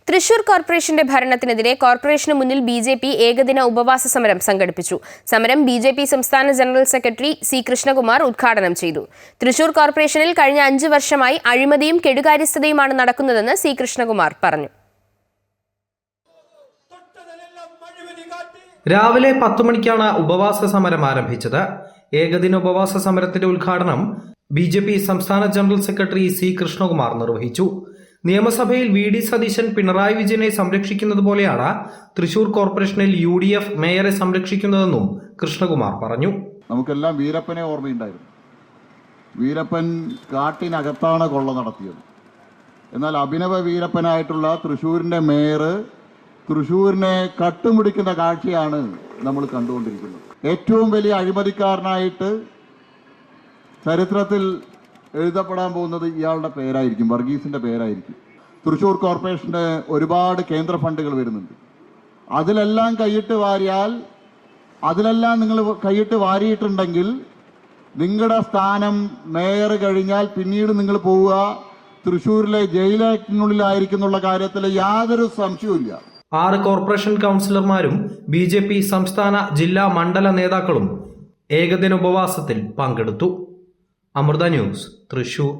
തൃശൂർ കോർപ്പറേഷന്റെ ഭരണത്തിനെതിരെ കോർപ്പറേഷന് മുന്നിൽ ബിജെപി ഏകദിന ഉപവാസ സമരം സംഘടിപ്പിച്ചു. സമരം ബിജെപി സംസ്ഥാന ജനറൽ സെക്രട്ടറി സി കൃഷ്ണകുമാർ ഉദ്ഘാടനം ചെയ്തു. തൃശൂർ കോർപ്പറേഷനിൽ കഴിഞ്ഞ 5 വർഷമായി അഴിമതിയും കെടുകാര്യസ്ഥതയുമാണ് നടക്കുന്നതെന്ന് സി കൃഷ്ണകുമാർ പറഞ്ഞു. രാവിലെ 10 മണിക്കാണ് ഉപവാസ സമരം ആരംഭിച്ചത്. ഏകദിന ഉപവാസ സമരത്തിന്റെ ഉദ്ഘാടനം ബിജെപി സംസ്ഥാന ജനറൽ സെക്രട്ടറി സി കൃഷ്ണകുമാർ നിർവഹിച്ചു. നിയമസഭയിൽ വി.ഡി. സതീശൻ പിണറായി വിജയനെ സംരക്ഷിക്കുന്നത് പോലെയാണ് തൃശൂർ കോർപ്പറേഷനിൽ UDF മേയറെ സംരക്ഷിക്കുന്നതെന്നും കൃഷ്ണകുമാർ പറഞ്ഞു. നമുക്കെല്ലാം വീരപ്പനെ ഓർമ്മയുണ്ടായിരുന്നു. വീരപ്പൻ കാട്ടിനകത്താണ് കൊള്ള നടത്തിയത്. എന്നാൽ അഭിനവ വീരപ്പനായിട്ടുള്ള തൃശൂരിന്റെ മേയർ തൃശൂരിനെ കട്ടുമുടിക്കുന്ന കാഴ്ചയാണ് നമ്മൾ കണ്ടുകൊണ്ടിരിക്കുന്നത്. ഏറ്റവും വലിയ അഴിമതിക്കാരനായിട്ട് ചരിത്രത്തിൽ എഴുതപ്പെടാൻ പോകുന്നത് ഇയാളുടെ പേരായിരിക്കും, വർഗീസിന്റെ പേരായിരിക്കും. തൃശൂർ കോർപ്പറേഷന് ഒരുപാട് കേന്ദ്ര ഫണ്ടുകൾ വരുന്നുണ്ട്. അതിലെല്ലാം കൈയിട്ട് വാരിയാൽ, അതിലെല്ലാം നിങ്ങൾ കൈയിട്ട് വാരിയിട്ടുണ്ടെങ്കിൽ നിങ്ങളുടെ സ്ഥാനം മേയർ കഴിഞ്ഞാൽ പിന്നീട് നിങ്ങൾ പോവുക തൃശ്ശൂരിലെ ജയിലിനുള്ളിലായിരിക്കും എന്നുള്ള കാര്യത്തിൽ യാതൊരു സംശയവുമില്ല. 6 കോർപ്പറേഷൻ കൗൺസിലർമാരും ബിജെപി സംസ്ഥാന ജില്ലാ മണ്ഡല നേതാക്കളും ഏകദിന ഉപവാസത്തിൽ പങ്കെടുത്തു. അമൃത ന്യൂസ്, തൃശൂർ.